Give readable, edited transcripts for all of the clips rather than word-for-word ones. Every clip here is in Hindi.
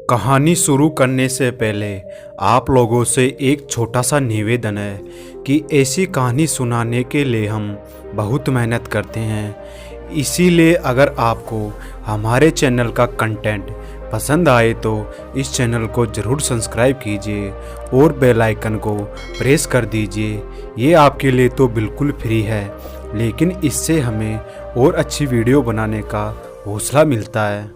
कहानी शुरू करने से पहले आप लोगों से एक छोटा सा निवेदन है कि ऐसी कहानी सुनाने के लिए हम बहुत मेहनत करते हैं। इसीलिए अगर आपको हमारे चैनल का कंटेंट पसंद आए तो इस चैनल को ज़रूर सब्सक्राइब कीजिए और बेल आइकन को प्रेस कर दीजिए। ये आपके लिए तो बिल्कुल फ्री है, लेकिन इससे हमें और अच्छी वीडियो बनाने का हौसला मिलता है।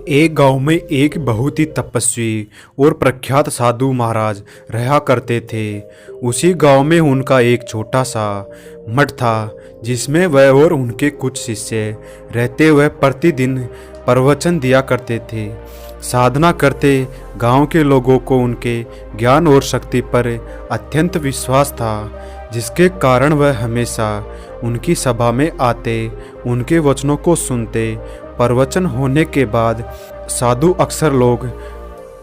एक गांव में एक बहुत ही तपस्वी और प्रख्यात साधु महाराज रहा करते थे। उसी गांव में उनका एक छोटा सा मठ था, जिसमें वह और उनके कुछ शिष्य रहते हुए प्रतिदिन प्रवचन दिया करते थे। साधना करते गांव के लोगों को उनके ज्ञान और शक्ति पर अत्यंत विश्वास था, जिसके कारण वह हमेशा उनकी सभा में आते, उनके वचनों को सुनते। प्रवचन होने के बाद साधु अक्सर लोग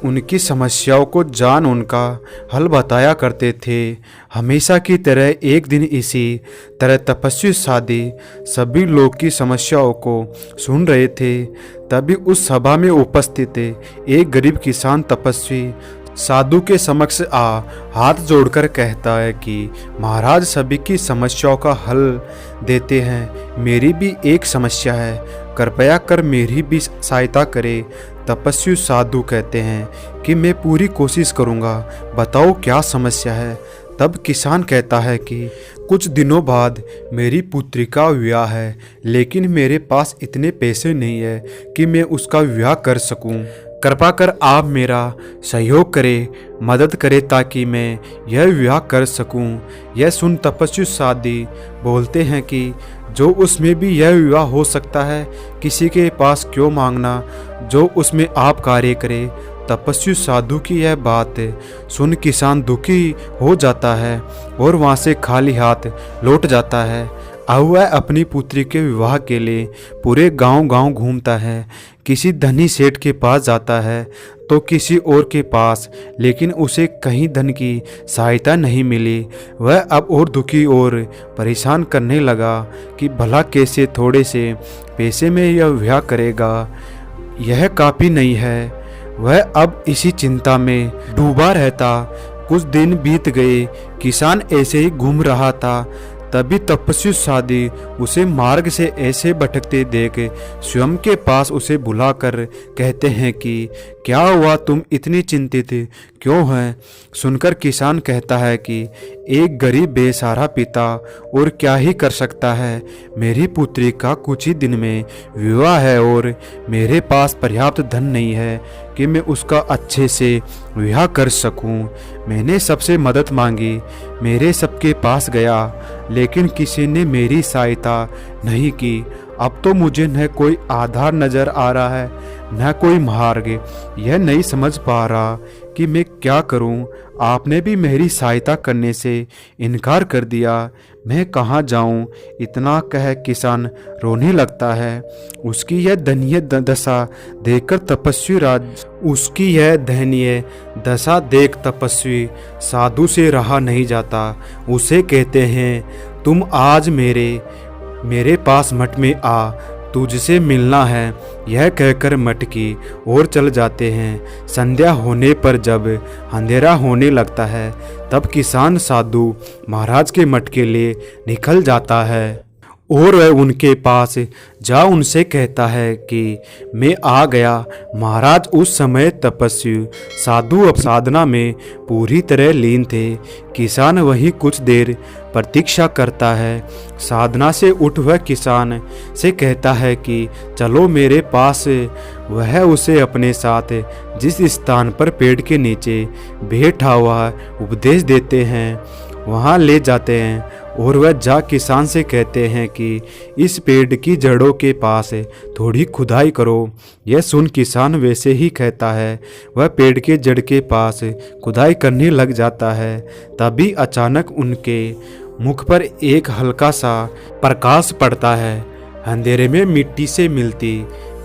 उनकी समस्याओं को जान उनका हल बताया करते थे। हमेशा की तरह एक दिन इसी तरह तपस्वी साधी सभी लोग की समस्याओं को सुन रहे थे। तभी उस सभा में उपस्थित एक गरीब किसान तपस्वी साधु के समक्ष हाथ जोड़कर कहता है कि महाराज सभी की समस्याओं का हल देते हैं, मेरी भी एक समस्या है, कृपया कर मेरी भी सहायता करे। तपस्वी साधु कहते हैं कि मैं पूरी कोशिश करूंगा, बताओ क्या समस्या है। तब किसान कहता है कि कुछ दिनों बाद मेरी पुत्री का विवाह है, लेकिन मेरे पास इतने पैसे नहीं है कि मैं उसका विवाह कर सकूं। कृपा कर आप मेरा सहयोग करें, मदद करें ताकि मैं यह विवाह कर सकूं। यह सुन तपस्वी साधी बोलते हैं कि जो उसमें भी यह विवाह हो सकता है, किसी के पास क्यों मांगना जो उसमें आप कार्य करें। तपस्वी साधु की यह बात सुन किसान दुखी हो जाता है और वहाँ से खाली हाथ लौट जाता है। अब वह अपनी पुत्री के विवाह के लिए पूरे गांव घूमता है। किसी धनी सेठ के पास जाता है तो किसी और के पास, लेकिन उसे कहीं धन की सहायता नहीं मिली। वह अब और दुखी और परेशान करने लगा कि भला कैसे थोड़े से पैसे में यह विवाह करेगा, यह काफ़ी नहीं है। वह अब इसी चिंता में डूबा रहता। कुछ दिन बीत गए, किसान ऐसे ही घूम रहा था। तभी तपस्वी साधी उसे मार्ग से ऐसे भटकते देख स्वयं के पास उसे बुलाकर कहते हैं कि क्या हुआ, तुम इतनी चिंतित क्यों हैं। सुनकर किसान कहता है कि एक गरीब बेसहारा पिता और क्या ही कर सकता है। मेरी पुत्री का कुछ ही दिन में विवाह है और मेरे पास पर्याप्त धन नहीं है कि मैं उसका अच्छे से विवाह कर सकूं। मैंने सबसे मदद मांगी, मेरे सबके पास गया, लेकिन किसी ने मेरी सहायता नहीं की। अब तो मुझे न कोई आधार नजर आ रहा है, न कोई मार्ग। यह नहीं समझ पा रहा कि मैं क्या करूं। आपने भी मेरी सहायता करने से इनकार कर दिया, मैं कहाँ जाऊं। इतना कह किसान रोने लगता है। उसकी यह दयनीय दशा देखकर तपस्वी साधु से रहा नहीं जाता। उसे कहते हैं तुम आज मेरे पास मठ में आ, तुझसे मिलना है। यह कहकर मठ की ओर चल जाते हैं। संध्या होने पर जब अंधेरा होने लगता है, तब किसान साधु महाराज के मठ के लिए निकल जाता है और वह उनके पास जा उनसे कहता है कि मैं आ गया। महाराज उस समय तपस्वी साधु अब साधना में पूरी तरह लीन थे। किसान वहीं कुछ देर प्रतीक्षा करता है। साधना से उठ वह किसान से कहता है कि चलो मेरे पास। वह उसे अपने साथ जिस स्थान पर पेड़ के नीचे बैठा हुआ उपदेश देते हैं वहाँ ले जाते हैं और वह जा किसान से कहते हैं कि इस पेड़ की जड़ों के पास थोड़ी खुदाई करो। यह सुन किसान वैसे ही कहता है। वह पेड़ के जड़ के पास खुदाई करने लग जाता है। तभी अचानक उनके मुख पर एक हल्का सा प्रकाश पड़ता है। अंधेरे में मिट्टी से मिलती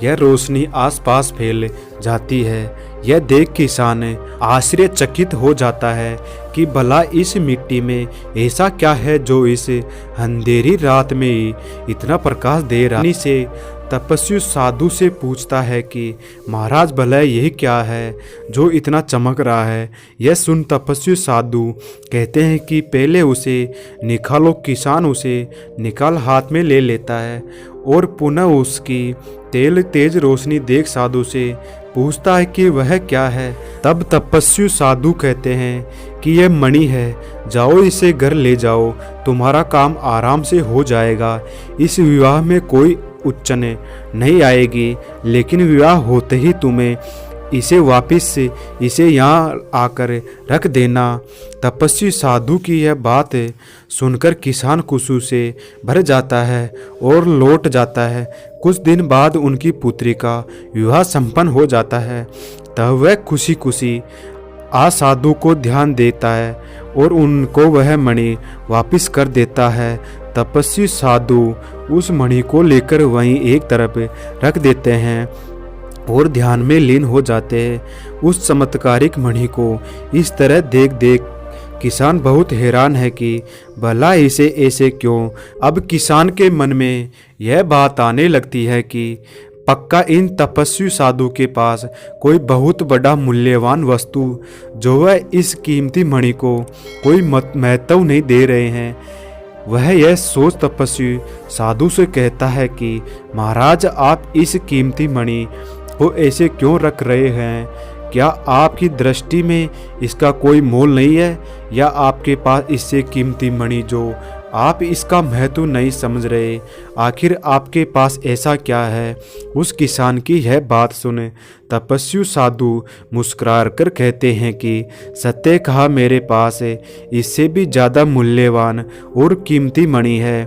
यह रोशनी आसपास फैल जाती है। यह देख किसान आश्चर्यचकित हो जाता है कि भला इस मिट्टी में ऐसा क्या है जो इस अंधेरी रात में इतना प्रकाश दे रहा है। से तपस्वी साधु से पूछता है कि महाराज भला यही क्या है जो इतना चमक रहा है। यह सुन तपस्वी साधु कहते हैं कि पहले उसे निकालो। किसान उसे निकाल हाथ में ले लेता है और पुनः उसकी तेज रोशनी देख साधु से पूछता है कि वह क्या है। तब तपस्वी साधु कहते हैं कि यह मणि है, जाओ इसे घर ले जाओ, तुम्हारा काम आराम से हो जाएगा। इस विवाह में कोई उच्चने नहीं आएगी, लेकिन विवाह होते ही तुम्हें इसे वापस इसे यहाँ आकर रख देना। तपस्वी साधु की यह बात सुनकर किसान खुशी से भर जाता है और लौट जाता है। कुछ दिन बाद उनकी पुत्री का विवाह संपन्न हो जाता है। तब वह खुशी खुशी साधु को ध्यान देता है और उनको वह मणि वापस कर देता है। तपस्वी साधु उस मणि को लेकर वहीं एक तरफ रख देते हैं और ध्यान में लीन हो जाते हैं। उस चमत्कारिक मणि को इस तरह देख देख किसान बहुत हैरान है कि भला इसे ऐसे क्यों। अब किसान के मन में यह बात आने लगती है कि पक्का इन तपस्वी साधु के पास कोई बहुत बड़ा मूल्यवान वस्तु जो वह इस कीमती मणि को कोई महत्व नहीं दे रहे हैं। वह यह सोच तपस्वी साधु से कहता है कि महाराज आप इस कीमती मणि को ऐसे क्यों रख रहे हैं? क्या आपकी दृष्टि में इसका कोई मोल नहीं है, या आपके पास इससे कीमती मणि जो आप इसका महत्व नहीं समझ रहे? आखिर आपके पास ऐसा क्या है? उस किसान की यह बात सुने तपस्वी साधु मुस्कुरा कर कहते हैं कि सत्य कहा, मेरे पास इससे भी ज़्यादा मूल्यवान और कीमती मणि है।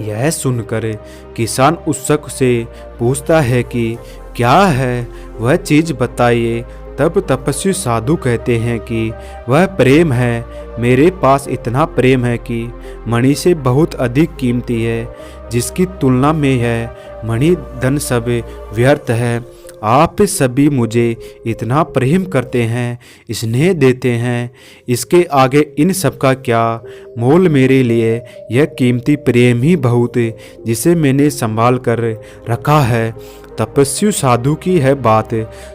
यह सुनकर किसान उत्सुक से पूछता है कि क्या है वह चीज़, बताइए। तब तपस्वी साधु कहते हैं कि वह प्रेम है। मेरे पास इतना प्रेम है कि मणि से बहुत अधिक कीमती है, जिसकी तुलना में यह मणि धन सब व्यर्थ है। आप सभी मुझे इतना प्रेम करते हैं, स्नेह देते हैं, इसके आगे इन सब का क्या मोल? मेरे लिए यह कीमती प्रेम ही बहुत, जिसे मैंने संभाल कर रखा है। तपस्वी साधु की यह बात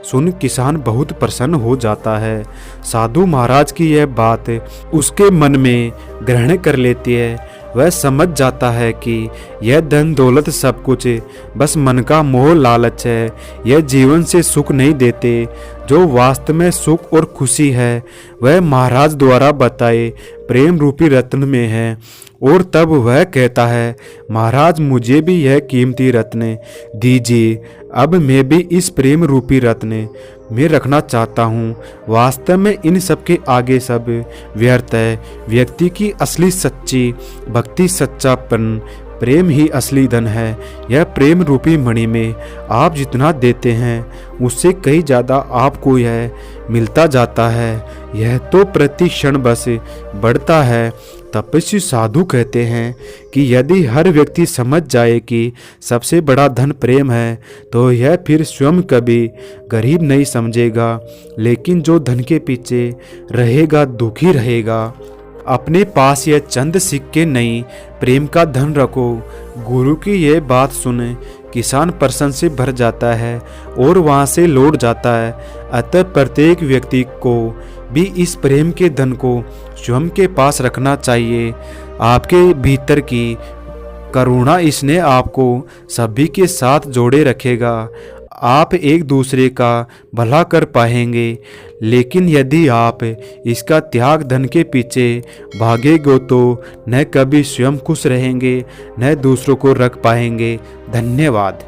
सुन किसान बहुत प्रसन्न हो जाता है। साधु महाराज की यह बात उसके मन में ग्रहण कर लेती है। वह समझ जाता है कि यह धन दौलत सब कुछ बस मन का मोह लालच है। यह जीवन से सुख नहीं देते। जो वास्तव में सुख और खुशी है वह महाराज द्वारा बताए प्रेम रूपी रत्न में है। और तब वह कहता है, महाराज मुझे भी यह कीमती रत्न दीजिए। अब मैं भी इस प्रेम रूपी रत्न में रखना चाहता हूँ। वास्तव में इन सब के आगे सब व्यर्थ है। व्यक्ति की असली सच्ची भक्ति, सच्चापन, प्रेम ही असली धन है। यह प्रेम रूपी मणि में आप जितना देते हैं उससे कहीं ज़्यादा आपको यह मिलता जाता है। यह तो प्रति क्षण बस बढ़ता है। तपस्वी साधु कहते हैं कि यदि हर व्यक्ति समझ जाए कि सबसे बड़ा धन प्रेम है, तो यह फिर स्वयं कभी गरीब नहीं समझेगा, लेकिन जो धन के पीछे रहेगा दुखी रहेगा। अपने पास यह चंद सिक्के नहीं, प्रेम का धन रखो। गुरु की यह बात सुने किसान प्रसन्न से भर जाता है और वहाँ से लौट जाता है। अतः प्रत्येक व्यक्ति को भी इस प्रेम के धन को स्वयं के पास रखना चाहिए। आपके भीतर की करुणा इसने आपको सभी के साथ जोड़े रखेगा। आप एक दूसरे का भला कर पाएंगे। लेकिन यदि आप इसका त्याग धन के पीछे भागेंगे तो न कभी स्वयं खुश रहेंगे, न दूसरों को रख पाएंगे। धन्यवाद।